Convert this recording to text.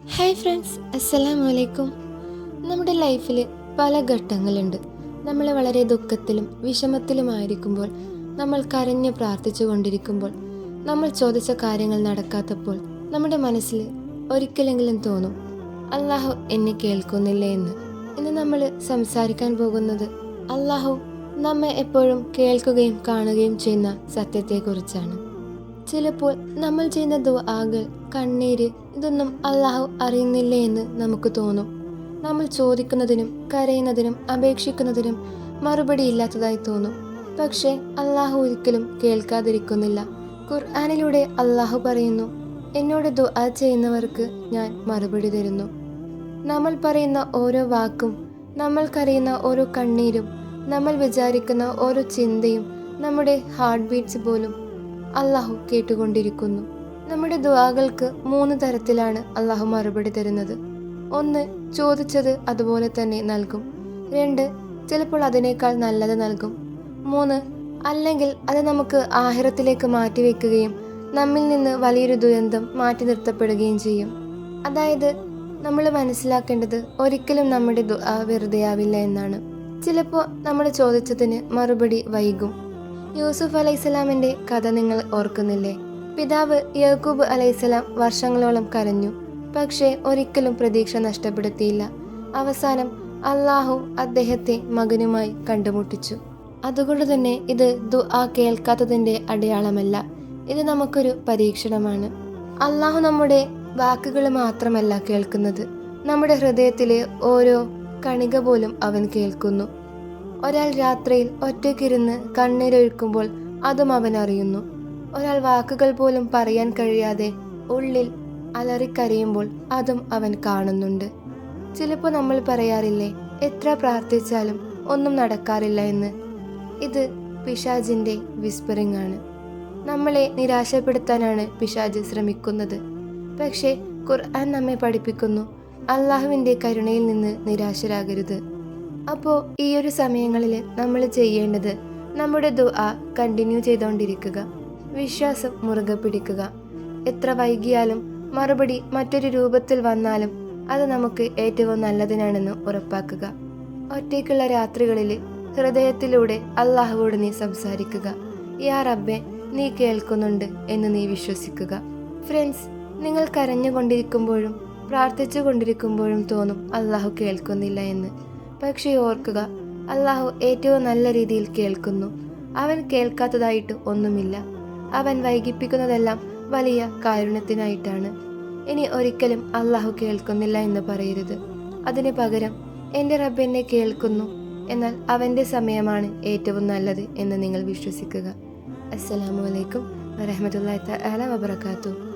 Hi friends, അസ്സലാമു അലൈക്കും. നമ്മുടെ ലൈഫിൽ പല ഘട്ടങ്ങളുണ്ട്. നമ്മൾ വളരെ ദുഃഖത്തിലും വിഷമത്തിലുമായിരിക്കുമ്പോൾ, നമ്മൾ കരഞ്ഞ് പ്രാർത്ഥിച്ചു കൊണ്ടിരിക്കുമ്പോൾ, നമ്മൾ ചോദിച്ച കാര്യങ്ങൾ നടക്കാത്തപ്പോൾ നമ്മുടെ മനസ്സിൽ ഒരിക്കലെങ്കിലും തോന്നും, അള്ളാഹു എന്നെ കേൾക്കുന്നില്ലേ എന്ന്. ഇന്ന് നമ്മൾ സംസാരിക്കാൻ പോകുന്നത് അള്ളാഹു നമ്മെ എപ്പോഴും കേൾക്കുകയും കാണുകയും ചെയ്യുന്ന സത്യത്തെക്കുറിച്ചാണ്. ചിലപ്പോൾ നമ്മൾ ചെയ്യുന്ന ദുആകൾ, കണ്ണീര്, ഇതൊന്നും അള്ളാഹു അറിയുന്നില്ലേ എന്ന് നമുക്ക് തോന്നും. നമ്മൾ ചോദിക്കുന്നതിനും കരയുന്നതിനും അപേക്ഷിക്കുന്നതിനും മറുപടി ഇല്ലാത്തതായി തോന്നും. പക്ഷേ അള്ളാഹു ഒരിക്കലും കേൾക്കാതിരിക്കുന്നില്ല. ഖുർആനിലൂടെ അള്ളാഹു പറയുന്നു, എന്നോട് ദുആ ചെയ്യുന്നവർക്ക് ഞാൻ മറുപടി തരുന്നു. നമ്മൾ പറയുന്ന ഓരോ വാക്കും, നമ്മൾ കരയുന്ന ഓരോ കണ്ണീരും, നമ്മൾ വിചാരിക്കുന്ന ഓരോ ചിന്തയും, നമ്മുടെ ഹാർട്ട് ബീറ്റ്സ് പോലും അള്ളാഹു കേട്ടുകൊണ്ടിരിക്കുന്നു. നമ്മുടെ ദുആകൾക്ക് 3 തരത്തിലാണ് അള്ളാഹു മറുപടി തരുന്നത്. 1, ചോദിച്ചത് അതുപോലെ തന്നെ നൽകും. 2, ചിലപ്പോൾ അതിനേക്കാൾ നല്ലത് നൽകും. 3, അല്ലെങ്കിൽ അത് നമുക്ക് ആഖിറത്തിലേക്ക് മാറ്റിവെക്കുകയും നമ്മിൽ നിന്ന് വലിയൊരു ദുരന്തം മാറ്റി നിർത്തപ്പെടുകയും ചെയ്യും. അതായത് നമ്മൾ മനസ്സിലാക്കേണ്ടത്, ഒരിക്കലും നമ്മുടെ ദുആ വെറുതെയാവില്ല എന്നാണ്. ചിലപ്പോൾ നമ്മൾ ചോദിച്ചതിന് മറുപടി വൈകും. യൂസുഫ് അലൈഹിസ്സലാമിന്റെ കഥ നിങ്ങൾ ഓർക്കുന്നില്ലേ? പിതാവ് യാക്കൂബ് അലൈഹിസ്സലാം വർഷങ്ങളോളം കരഞ്ഞു, പക്ഷേ ഒരിക്കലും പ്രതീക്ഷ നഷ്ടപ്പെടുത്തിയില്ല. അവസാനം അള്ളാഹു അദ്ദേഹത്തെ മകനുമായി കണ്ടുമുട്ടിച്ചു. അതുകൊണ്ട് തന്നെ ഇത് ദുആ കേൾക്കാത്തതിന്റെ അടയാളമല്ല, ഇത് നമുക്കൊരു പരീക്ഷണമാണ്. അള്ളാഹു നമ്മുടെ വാക്കുകൾ മാത്രമല്ല കേൾക്കുന്നത്, നമ്മുടെ ഹൃദയത്തിലെ ഓരോ കണിക പോലും അവൻ കേൾക്കുന്നു. ഒരാൾ രാത്രിയിൽ ഒറ്റയ്ക്കിരുന്ന് കണ്ണീരൊഴുക്കുമ്പോൾ അതും അവൻ അറിയുന്നു. ഒരാൾ വാക്കുകൾ പോലും പറയാൻ കഴിയാതെ ഉള്ളിൽ അലറിക്കരയുമ്പോൾ അതും അവൻ കാണുന്നുണ്ട്. ചിലപ്പോൾ നമ്മൾ പറയാറില്ലേ, എത്ര പ്രാർത്ഥിച്ചാലും ഒന്നും നടക്കാറില്ല എന്ന്. ഇത് പിശാചിന്റെ വിസ്പറിംഗ് ആണ്. നമ്മളെ നിരാശപ്പെടുത്താനാണ് പിശാച് ശ്രമിക്കുന്നത്. പക്ഷേ ഖുർആൻ നമ്മെ പഠിപ്പിക്കുന്നു, അള്ളാഹുവിന്റെ കരുണയിൽ നിന്ന് നിരാശരാകരുത്. അപ്പോൾ ഈ ഒരു സമയങ്ങളിൽ നമ്മൾ ചെയ്യേണ്ടത്, നമ്മുടെ ദുആ കണ്ടിന്യൂ ചെയ്തുകൊണ്ടിരിക്കുക, വിശ്വാസം മുറുകെ പിടിക്കുക. എത്ര വൈകിയാലും മറുപടി മറ്റൊരു രൂപത്തിൽ വന്നാലും അത് നമുക്ക് ഏറ്റവും നല്ലതിനാണെന്ന് ഉറപ്പാക്കുക. ഒറ്റയ്ക്കുള്ള രാത്രികളിൽ ഹൃദയത്തിലൂടെ അള്ളാഹുവോട് നീ സംസാരിക്കുക. യാ റബ്ബേ, നീ കേൾക്കുന്നുണ്ട് എന്ന് നീ വിശ്വസിക്കുക. ഫ്രണ്ട്സ്, നിങ്ങൾ കരഞ്ഞുകൊണ്ടിരിക്കുമ്പോഴും പ്രാർത്ഥിച്ചു കൊണ്ടിരിക്കുമ്പോഴും തോന്നും അള്ളാഹു കേൾക്കുന്നില്ല എന്ന്. പക്ഷേ ഓർക്കുക, അള്ളാഹു ഏറ്റവും നല്ല രീതിയിൽ കേൾക്കുന്നു. അവൻ കേൾക്കാത്തതായിട്ട് ഒന്നുമില്ല. അവൻ വൈകിപ്പിക്കുന്നതെല്ലാം വലിയ കാരുണ്യത്തിനായിട്ടാണ്. ഇനി ഒരിക്കലും അള്ളാഹു കേൾക്കുന്നില്ല എന്ന് പറയരുത്. അതിന് പകരം, എൻ്റെ റബ്ബ് എന്നെ കേൾക്കുന്നു, എന്നാൽ അവൻ്റെ സമയമാണ് ഏറ്റവും നല്ലത് എന്ന് നിങ്ങൾ വിശ്വസിക്കുക. അസ്സലാമു അലൈക്കും വറഹ്മത്തുള്ളാഹി തആല വബറകാതുഹു.